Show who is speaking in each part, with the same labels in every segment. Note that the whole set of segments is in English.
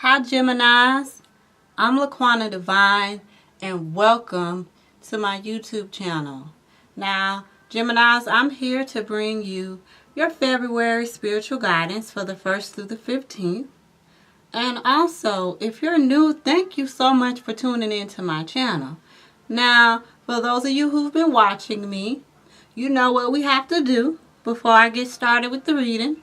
Speaker 1: Hi Geminis, I'm Laquana Divine and welcome to my YouTube channel. Now Geminis, I'm here to bring you your February spiritual guidance for the 1st through the 15th. And also, if you're new, thank you so much for tuning into my channel. Now, for those of you who've been watching me, you know what we have to do before I get started with the reading.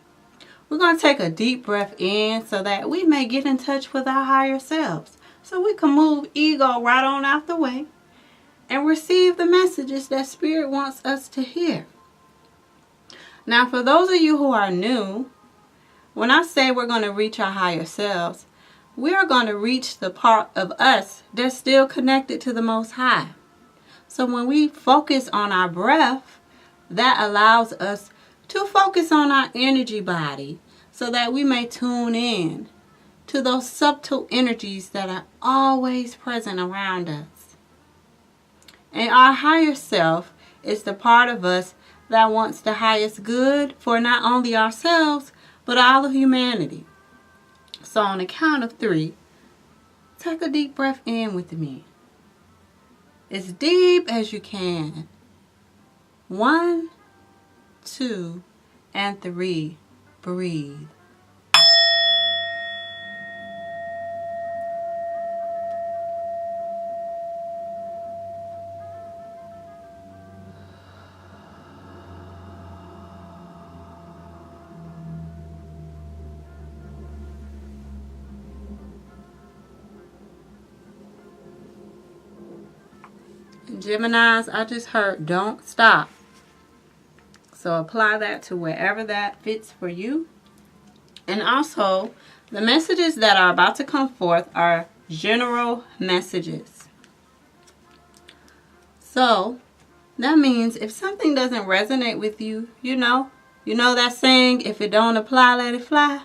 Speaker 1: We're going to take a deep breath in so that we may get in touch with our higher selves. So we can move ego right on out the way and receive the messages that Spirit wants us to hear. Now, for those of you who are new, when I say we're going to reach our higher selves, we are going to reach the part of us that's still connected to the Most High. So when we focus on our breath, that allows us to focus on our energy body so that we may tune in to those subtle energies that are always present around us. And our higher self is the part of us that wants the highest good for not only ourselves, but all of humanity. So on the count of 3, take a deep breath in with me. As deep as you can. 1, 2, and 3. Breathe. Geminis, I just heard don't stop. So apply that to wherever that fits for you. And also, the messages that are about to come forth are general messages. So that means if something doesn't resonate with you, you know that saying, if it don't apply, let it fly.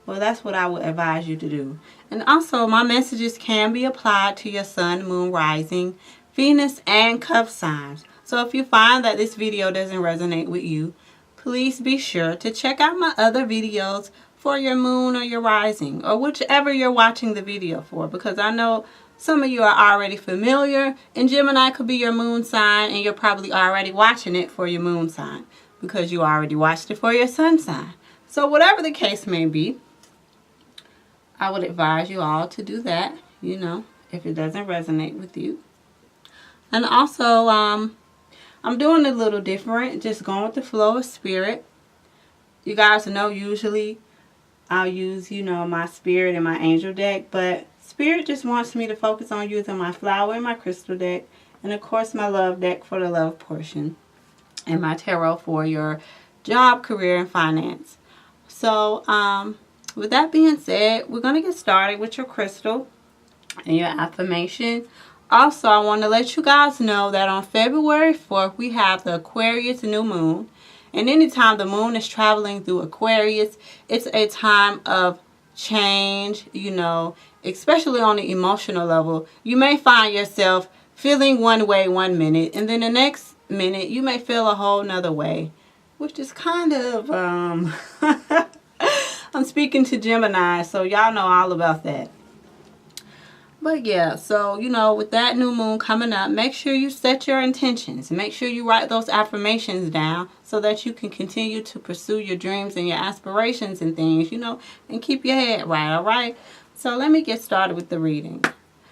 Speaker 1: Well, that's what I would advise you to do. And also, my messages can be applied to your sun, moon, rising, Venus, and cup signs. So if you find that this video doesn't resonate with you, please be sure to check out my other videos for your moon or your rising, or whichever you're watching the video for, because I know some of you are already familiar, and Gemini could be your moon sign, and you're probably already watching it for your moon sign, because you already watched it for your sun sign. So whatever the case may be, I would advise you all to do that, if it doesn't resonate with you. And also, I'm doing it a little different, just going with the flow of Spirit. You guys know usually I'll use, my Spirit and my angel deck, but Spirit just wants me to focus on using my flower and my crystal deck, and of course my love deck for the love portion, and my tarot for your job, career, and finance. So, with that being said, we're going to get started with your crystal and your affirmation. Also, I want to let you guys know that on February 4th, we have the Aquarius new moon. And anytime the moon is traveling through Aquarius, it's a time of change, especially on the emotional level. You may find yourself feeling one way one minute, and then the next minute you may feel a whole nother way, which is kind of, I'm speaking to Gemini, so y'all know all about that. But yeah, so, with that new moon coming up, make sure you set your intentions. Make sure you write those affirmations down so that you can continue to pursue your dreams and your aspirations and things, and keep your head right, all right? So let me get started with the reading.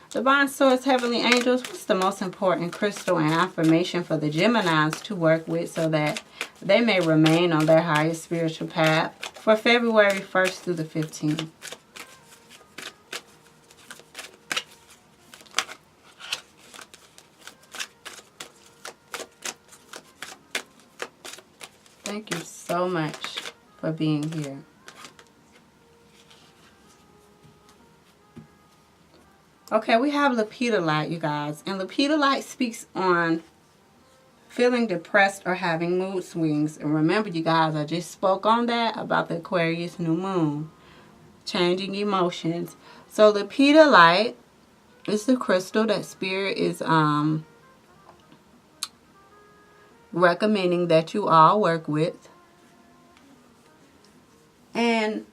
Speaker 1: Divine Source, Heavenly Angels, what's the most important crystal and affirmation for the Geminis to work with so that they may remain on their highest spiritual path for February 1st through the 15th? Thank you so much for being here. Okay, we have Lepidolite, you guys. And Lepidolite speaks on feeling depressed or having mood swings. And remember, you guys, I just spoke on that about the Aquarius new moon. Changing emotions. So Lepidolite is the crystal that Spirit is recommending that you all work with. And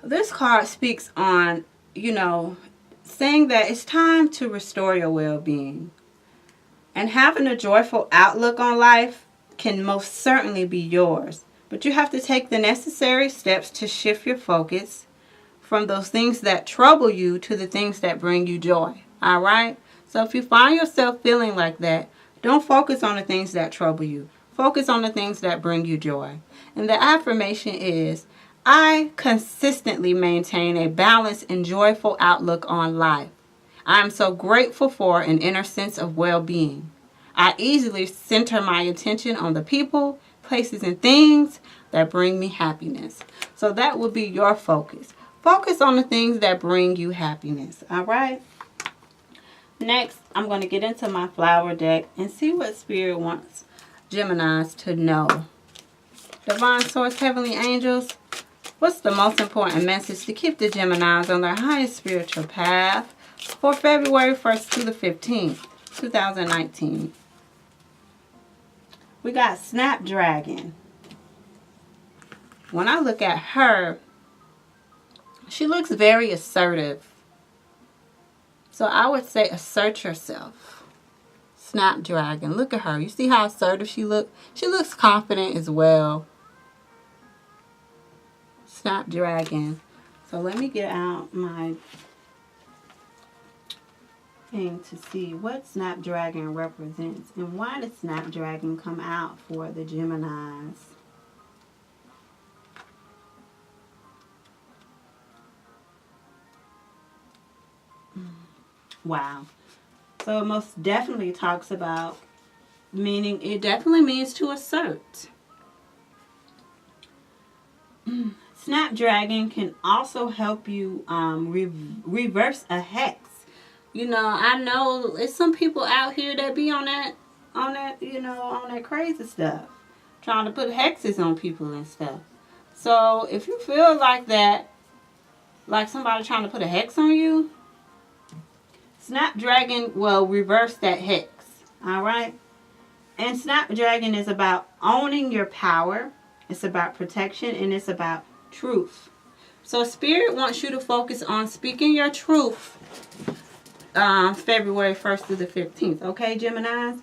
Speaker 1: This card speaks on, saying that it's time to restore your well-being. And having a joyful outlook on life can most certainly be yours. But you have to take the necessary steps to shift your focus from those things that trouble you to the things that bring you joy. All right? So if you find yourself feeling like that, don't focus on the things that trouble you. Focus on the things that bring you joy. And the affirmation is, I consistently maintain a balanced and joyful outlook on life. I am so grateful for an inner sense of well-being. I easily center my attention on the people, places, and things that bring me happiness. So that will be your focus. Focus on the things that bring you happiness. All right? Next, I'm going to get into my flower deck and see what Spirit wants Geminis to know. Divine Source, Heavenly Angels, what's the most important message to keep the Geminis on their highest spiritual path for February 1st to the 15th, 2019? We got Snapdragon. When I look at her, she looks very assertive. So I would say assert yourself. Snapdragon. Look at her. You see how assertive she looks? She looks confident as well. Snapdragon. So let me get out my thing to see what Snapdragon represents and why did Snapdragon come out for the Geminis. Wow. So it most definitely talks about meaning, it definitely means to assert. Snapdragon can also help you reverse a hex. I know there's some people out here that be on that crazy stuff, trying to put hexes on people and stuff. So if you feel like that, like somebody trying to put a hex on you, Snapdragon will reverse that hex. All right? And Snapdragon is about owning your power. It's about protection, and it's about truth. So Spirit wants you to focus on speaking your truth February 1st through the 15th. Okay, Geminis?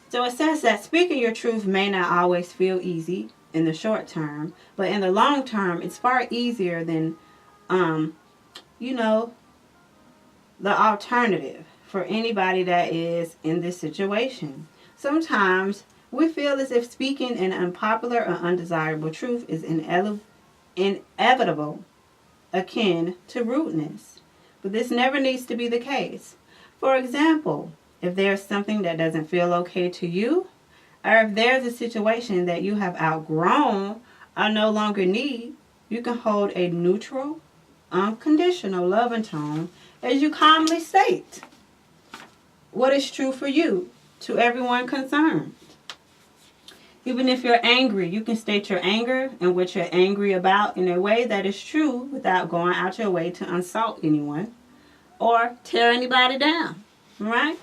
Speaker 1: So it says that speaking your truth may not always feel easy in the short term, but in the long term, it's far easier than, the alternative for anybody that is in this situation. Sometimes we feel as if speaking an unpopular or undesirable truth is inevitable, akin to rudeness. But this never needs to be the case. For example, if there's something that doesn't feel okay to you, or if there's a situation that you have outgrown or no longer need, you can hold a neutral, unconditional loving tone as you calmly state what is true for you to everyone concerned. Even if you're angry, you can state your anger and what you're angry about in a way that is true without going out your way to insult anyone or tear anybody down, right?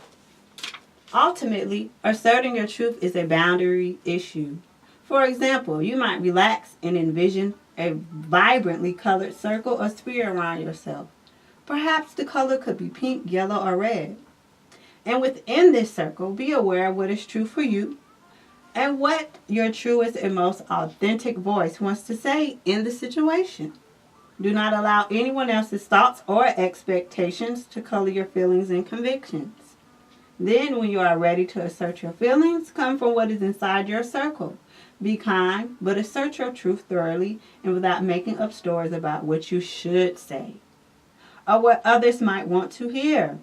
Speaker 1: Ultimately, asserting your truth is a boundary issue. For example, you might relax and envision a vibrantly colored circle or sphere around yourself. Perhaps the color could be pink, yellow, or red. And within this circle, be aware of what is true for you and what your truest and most authentic voice wants to say in the situation. Do not allow anyone else's thoughts or expectations to color your feelings and convictions. Then, when you are ready to assert your feelings, come from what is inside your circle. Be kind, but assert your truth thoroughly and without making up stories about what you should say or what others might want to hear.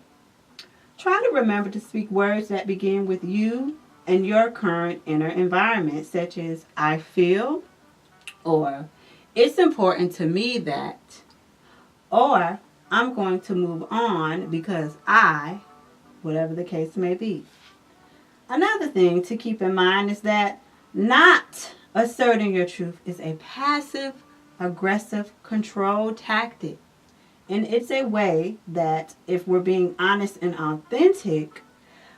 Speaker 1: Try to remember to speak words that begin with you and your current inner environment, such as I feel, or it's important to me that, or I'm going to move on because whatever the case may be. Another thing to keep in mind is that not asserting your truth is a passive, aggressive control tactic. And it's a way that, if we're being honest and authentic,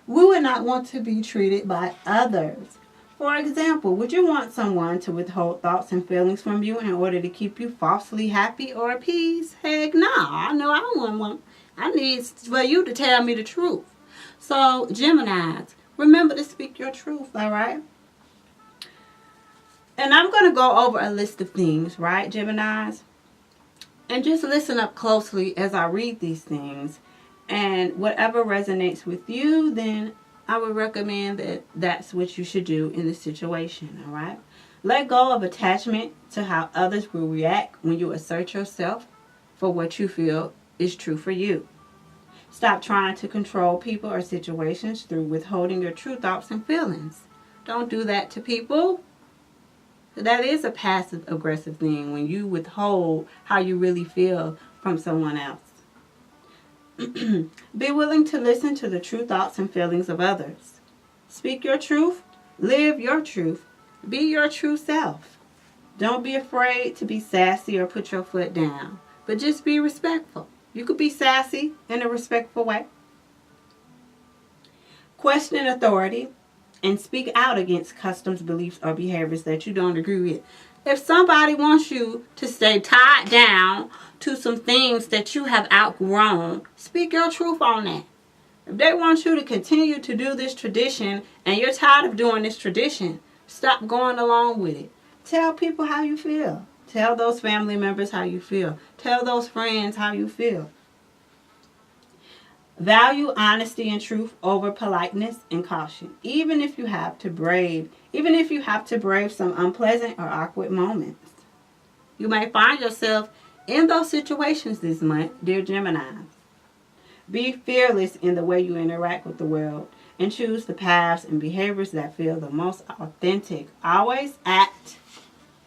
Speaker 1: we would not want to be treated by others. For example, would you want someone to withhold thoughts and feelings from you in order to keep you falsely happy or appeased? Heck no. I know I don't want one. I need for you to tell me the truth. So, Geminis, remember to speak your truth, all right? And I'm going to go over a list of things, right, Geminis? And just listen up closely as I read these things. And whatever resonates with you, then I would recommend that that's what you should do in this situation, all right? Let go of attachment to how others will react when you assert yourself for what you feel is true for you. Stop trying to control people or situations through withholding your true thoughts and feelings. Don't do that to people. That is a passive aggressive thing when you withhold how you really feel from someone else. Be willing to listen to the true thoughts and feelings of others. Speak your truth. Live your truth. Be your true self. Don't be afraid to be sassy or put your foot down, but just be respectful. You could be sassy in a respectful way. Question authority and speak out against customs, beliefs, or behaviors that you don't agree with. If somebody wants you to stay tied down to some things that you have outgrown, speak your truth on that. If they want you to continue to do this tradition and you're tired of doing this tradition, stop going along with it. Tell people how you feel. Tell those family members how you feel. Tell those friends how you feel. Value honesty and truth over politeness and caution, even if you have to brave some unpleasant or awkward moments. You may find yourself in those situations this month, dear Gemini. Be fearless in the way you interact with the world and choose the paths and behaviors that feel the most authentic. Always act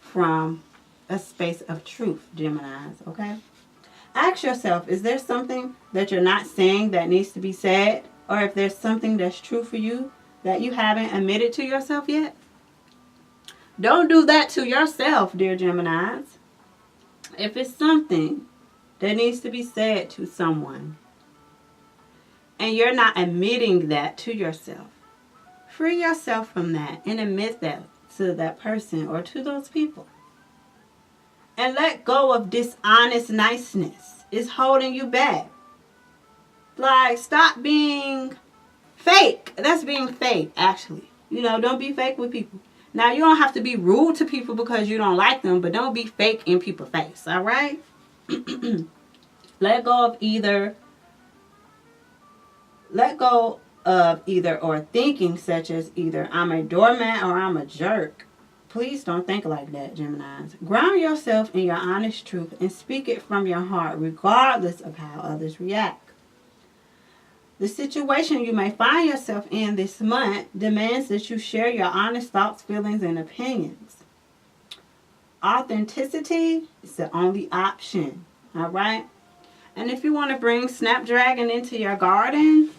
Speaker 1: from a space of truth, Geminis, okay? Ask yourself, is there something that you're not saying that needs to be said? Or if there's something that's true for you that you haven't admitted to yourself yet? Don't do that to yourself, dear Geminis. If it's something that needs to be said to someone and you're not admitting that to yourself, free yourself from that and admit that to that person or to those people. And let go of dishonest niceness. It's holding you back. Like, stop being fake. That's being fake, actually. You know, don't be fake with people. Now, you don't have to be rude to people because you don't like them, but don't be fake in people's face, all right? Let go of either or thinking such as either I'm a doormat or I'm a jerk. Please don't think like that, Geminis. Ground yourself in your honest truth and speak it from your heart regardless of how others react. The situation you may find yourself in this month demands that you share your honest thoughts, feelings, and opinions. Authenticity is the only option, all right? And if you want to bring Snapdragon into your garden,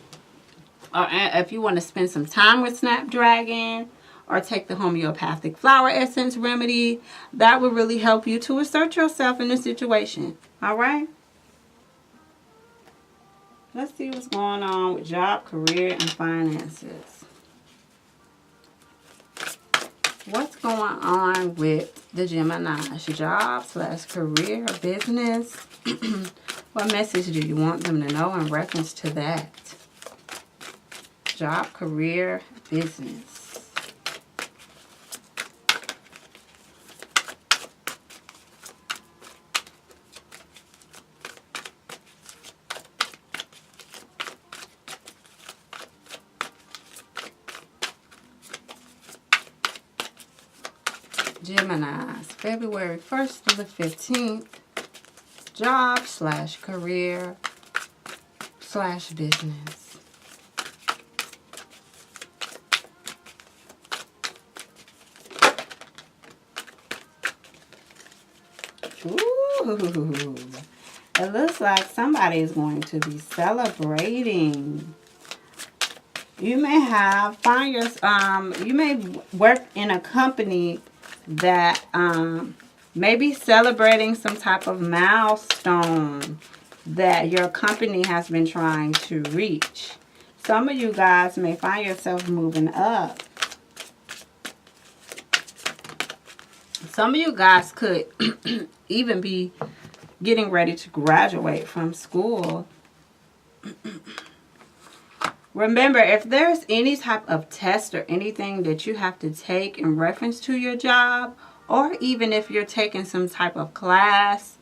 Speaker 1: or if you want to spend some time with Snapdragon, or take the homeopathic flower essence remedy, that will really help you to assert yourself in the situation. All right? Let's see what's going on with job, career, and finances. What's going on with the Gemini's job / career, business? What message do you want them to know in reference to that? Job, career, business. Gemini's, February 1st to the 15th, job / career / business. Ooh, it looks like somebody is going to be celebrating. You may you may work in a company that may be celebrating some type of milestone that your company has been trying to reach. Some of you guys may find yourself moving up. Some of you guys could even be getting ready to graduate from school. Remember, if there's any type of test or anything that you have to take in reference to your job, or even if you're taking some type of class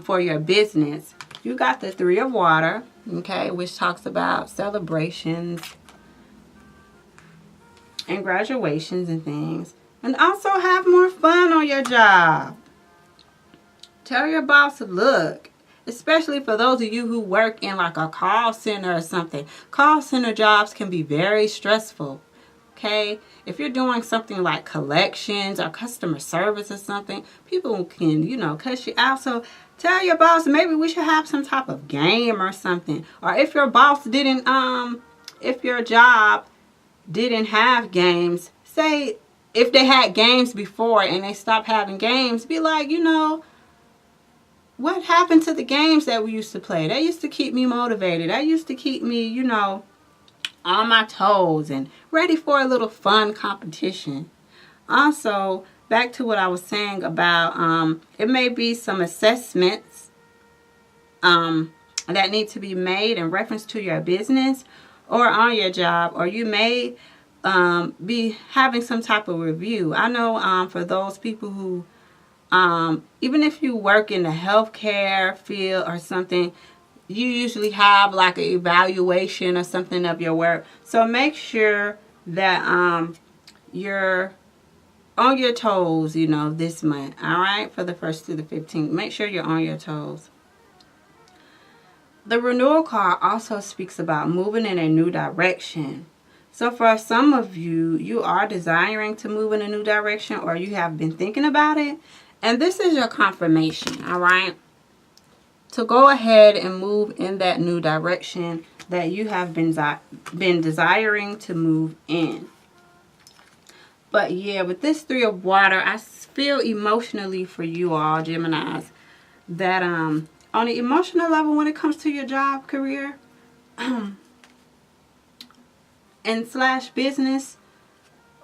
Speaker 1: for your business, you got the Three of Water, okay, which talks about celebrations and graduations and things. And also have more fun on your job. Tell your boss, look, especially for those of you who work in like a call center or something. Call center jobs can be very stressful. Okay? If you're doing something like collections or customer service or something, people can, you know, cuss you out. So tell your boss maybe we should have some type of game or something. Or if your boss didn't, if your job didn't have games, say if they had games before and they stopped having games, be like, you know, what happened to the games that we used to play? They used to keep me motivated. That used to keep me, you know, on my toes and ready for a little fun competition. Also, back to what I was saying about it may be some assessments that need to be made in reference to your business or on your job, or you may be having some type of review. I know for those people who even if you work in the healthcare field or something, you usually have like an evaluation or something of your work. So make sure that you're on your toes, you know, this month. All right, for the 1st through the 15th. Make sure you're on your toes. The renewal card also speaks about moving in a new direction. So for some of you, you are desiring to move in a new direction, or you have been thinking about it. And this is your confirmation, all right? To go ahead and move in that new direction that you have been desiring to move in. But yeah, with this Three of Water, I feel emotionally for you all, Geminis, that on the emotional level when it comes to your job, career, and slash business,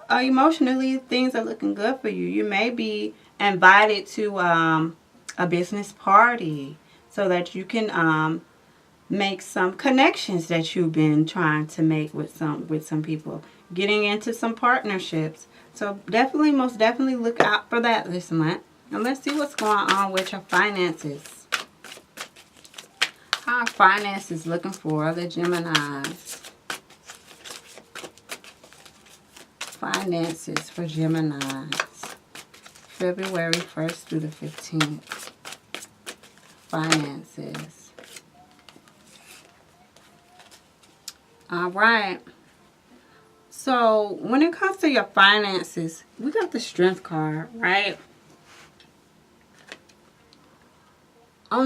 Speaker 1: emotionally things are looking good for you. You may be invited to a business party so that you can make some connections that you've been trying to make with some people, getting into some partnerships. So definitely, most definitely look out for that this month. And let's see what's going on with your finances. How are finances looking for the Geminis? Finances for Geminis. February 1st through the 15th. Finances. All right. So when it comes to your finances, we got the Strength card, right?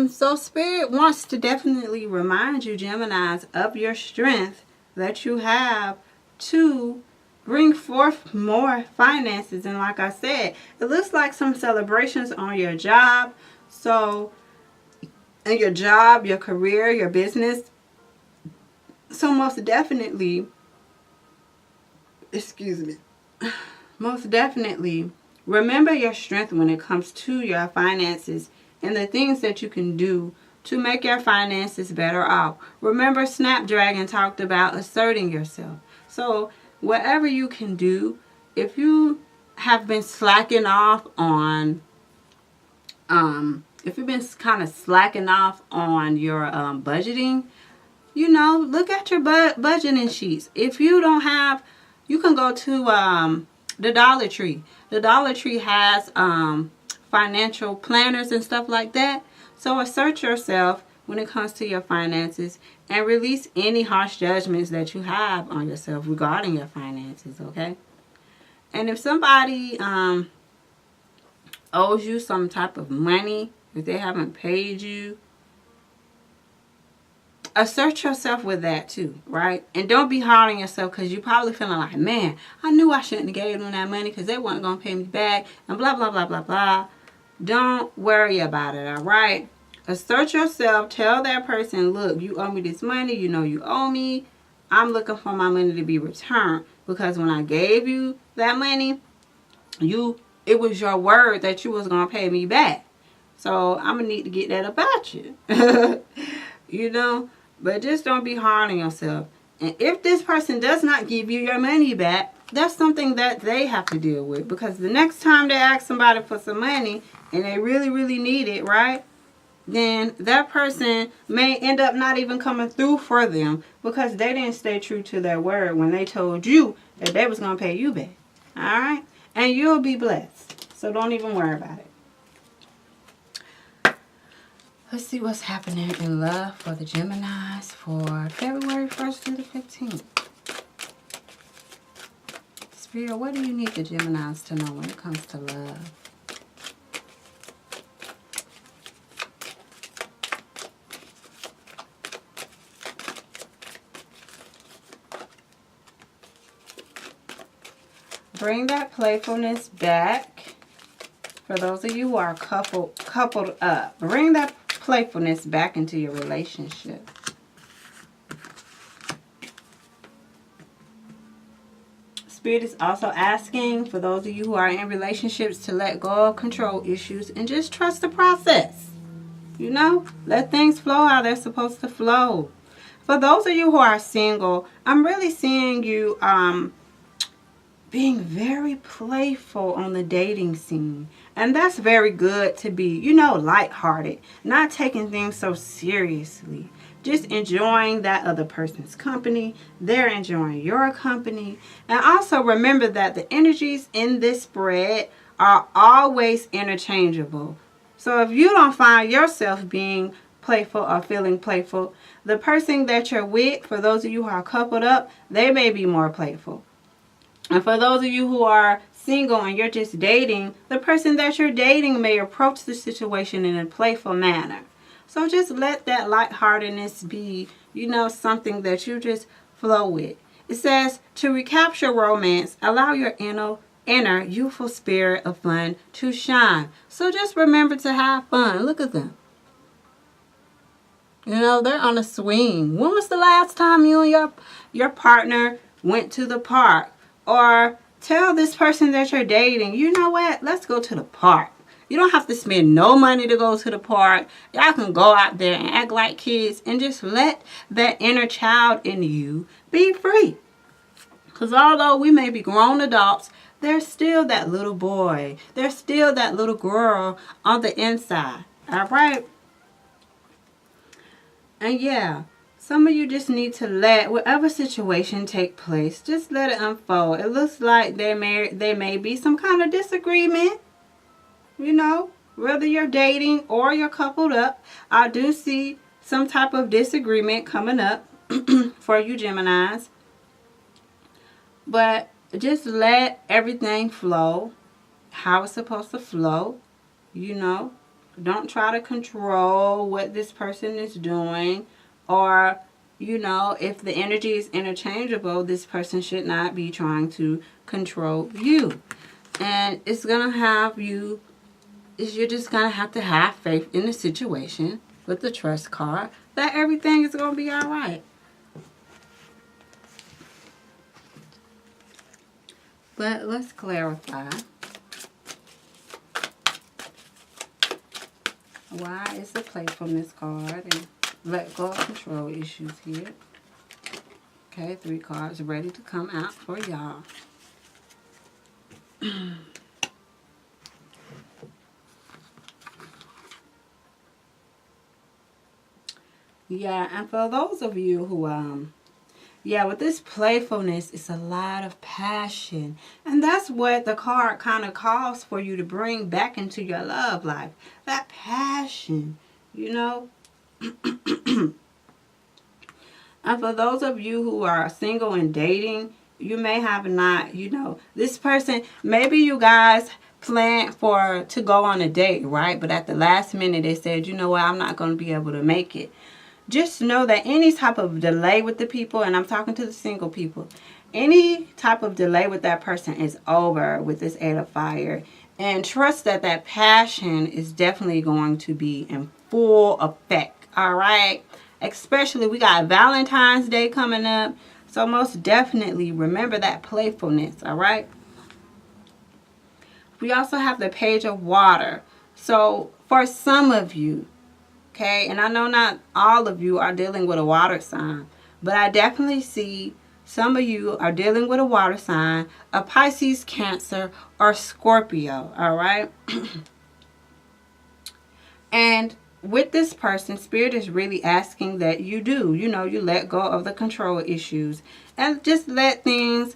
Speaker 1: So Spirit wants to definitely remind you, Geminis, of your strength that you have to bring forth more finances. And like I said, it looks like some celebrations on your job. So, in your job, your career, your business. So most definitely, most definitely, remember your strength when it comes to your finances and the things that you can do to make your finances better off. Remember, Snapdragon talked about asserting yourself. So whatever you can do, if you have been slacking off on, if you've been kind of slacking off on your budgeting, you know, look at your budgeting sheets. If you don't have, you can go to the Dollar Tree. The Dollar Tree has financial planners and stuff like that. So assert yourself when it comes to your finances and release any harsh judgments that you have on yourself regarding your finances, okay? And if somebody owes you some type of money, if they haven't paid you, assert yourself with that too, right? And don't be hard on yourself because you're probably feeling like, man, I knew I shouldn't have gave them that money because they weren't going to pay me back and blah, blah, blah, blah, blah. Don't worry about it, all right? Assert yourself. Tell that person, look, you owe me this money. You know you owe me. I'm looking for my money to be returned because when I gave you that money, it was your word that you was going to pay me back. So I'm going to need to get that about you. You know? But just don't be hard on yourself. And if this person does not give you your money back, that's something that they have to deal with. Because the next time they ask somebody for some money and they really, really need it, right? Then that person may end up not even coming through for them because they didn't stay true to their word when they told you that they was going to pay you back. All right? And you'll be blessed. So don't even worry about it. Let's see what's happening in love for the Geminis for February 1st through the 15th. Spirit, what do you need the Geminis to know when it comes to love? Bring that playfulness back. For those of you who are coupled up, bring that playfulness back into your relationship. Spirit is also asking for those of you who are in relationships to let go of control issues and just trust the process. You know, let things flow how they're supposed to flow. For those of you who are single, I'm really seeing you being very playful on the dating scene. And that's very good to be, you know, lighthearted. Not taking things so seriously. Just enjoying that other person's company. They're enjoying your company. And also remember that the energies in this spread are always interchangeable. So if you don't find yourself being playful or feeling playful, the person that you're with, for those of you who are coupled up, they may be more playful. And for those of you who are single and you're just dating, the person that you're dating may approach the situation in a playful manner. So just let that lightheartedness be, you know, something that you just flow with. It says, to recapture romance, allow your inner youthful spirit of fun to shine. So just remember to have fun. Look at them. You know, they're on a swing. When was the last time you and your partner went to the park? Or tell this person that you're dating, you know what, let's go to the park. You don't have to spend no money to go to the park. Y'all can go out there and act like kids and just let that inner child in you be free. Because although we may be grown adults, there's still that little boy. There's still that little girl on the inside. All right? And yeah. Some of you just need to let whatever situation take place, just let it unfold. It looks like there may be some kind of disagreement, you know, whether you're dating or you're coupled up. I do see some type of disagreement coming up for you Geminis. But just let everything flow how it's supposed to flow, you know. Don't try to control what this person is doing. Or, you know, if the energy is interchangeable, this person should not be trying to control you. And it's going to have you, you're just going to have faith in the situation with the trust card that everything is going to be all right. But let's clarify. Why is the playfulness card and let go of control issues here? Okay, 3 cards ready to come out for y'all. Yeah, and for those of you who, yeah, with this playfulness, it's a lot of passion. And that's what the card kind of calls for you to bring back into your love life. That passion, you know. And for those of you who are single and dating, you may have not, you know, this person, maybe you guys planned to go on a date, right? But at the last minute, they said, you know what, I'm not going to be able to make it. Just know that any type of delay with the people, and I'm talking to the single people, any type of delay with that person is over with this 8 of fire. And trust that that passion is definitely going to be in full effect. All right. Especially we got Valentine's Day coming up. So most definitely remember that playfulness. All right. We also have the Page of Water. So for some of you, okay, and I know not all of you are dealing with a water sign, but I definitely see some of you are dealing with a water sign, a Pisces, Cancer, or Scorpio, all right? And with this person, Spirit is really asking that you do, you let go of the control issues and just let things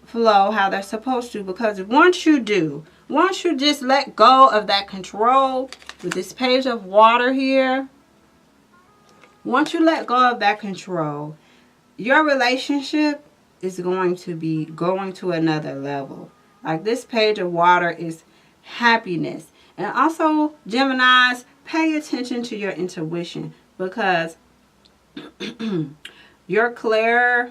Speaker 1: flow how they're supposed to. Because once you just let go of that control with this Page of Water here, once you let go of that control, your relationship is going to be going to another level. Like this Page of Water is happiness. And also, Geminis, pay attention to your intuition, because your clairs,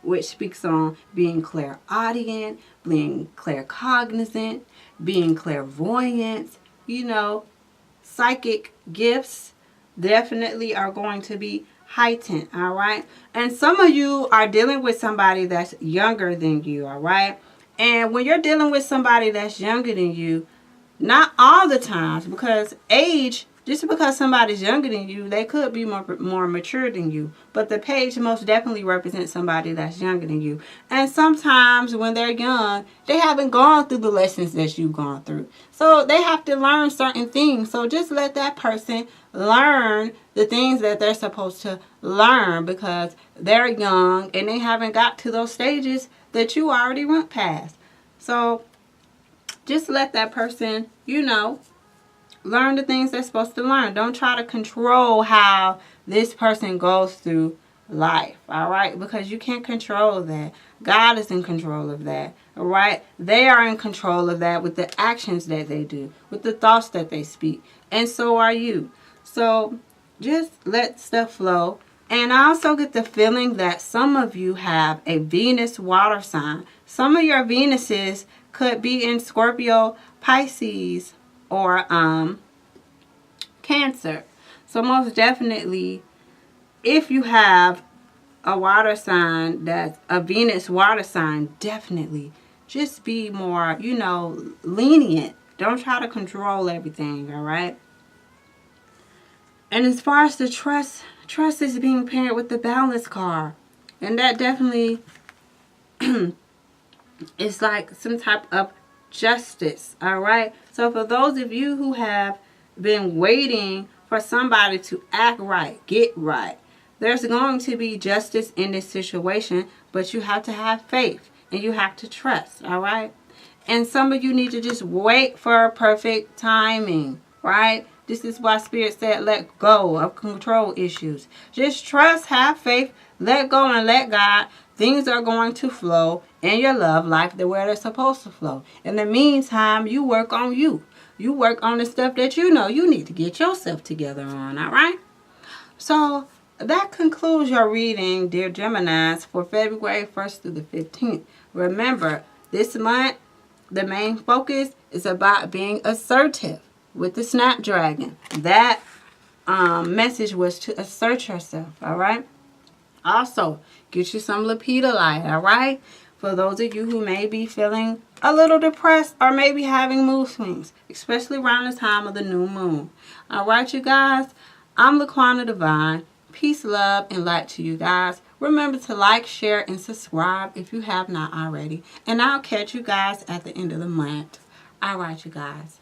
Speaker 1: which speaks on being clairaudient, being claircognizant, being clairvoyant, psychic gifts definitely are going to be heightened, all right? And some of you are dealing with somebody that's younger than you, all right? And when you're dealing with somebody that's younger than you, not all the times, because age, just because somebody's younger than you, they could be more mature than you. But the page most definitely represents somebody that's younger than you. And sometimes when they're young, they haven't gone through the lessons that you've gone through. So they have to learn certain things. So just let that person learn the things that they're supposed to learn, because they're young and they haven't got to those stages that you already went past. So just let that person, learn the things they're supposed to learn. Don't try to control how this person goes through life, all right? Because you can't control that. God is in control of that, all right? They are in control of that with the actions that they do, with the thoughts that they speak, and so are you. So just let stuff flow. And I also get the feeling that some of you have a Venus water sign. Some of your Venuses could be in Scorpio, Pisces, or Cancer. So most definitely, if you have a water sign that's a Venus water sign, definitely just be more, lenient. Don't try to control everything, all right? And as far as the trust is being paired with the Balance card. And that definitely is like some type of justice, all right? So for those of you who have been waiting for somebody to act right, get right, there's going to be justice in this situation, but you have to have faith and you have to trust, all right? And some of you need to just wait for perfect timing, right? This is why Spirit said let go of control issues. Just trust, have faith, let go and let God. Things are going to flow in your love life the way they're supposed to flow. In the meantime, you work on you. You work on the stuff that you need to get yourself together on, all right? So that concludes your reading, dear Geminis, for February 1st through the 15th. Remember, this month, the main focus is about being assertive with the Snapdragon. That message was to assert yourself, all right? Also, get you some lepidolite, all right? For those of you who may be feeling a little depressed or maybe having mood swings, especially around the time of the new moon. All right, you guys? I'm Laquana Divine. Peace, love, and light to you guys. Remember to like, share, and subscribe if you have not already. And I'll catch you guys at the end of the month. All right, you guys.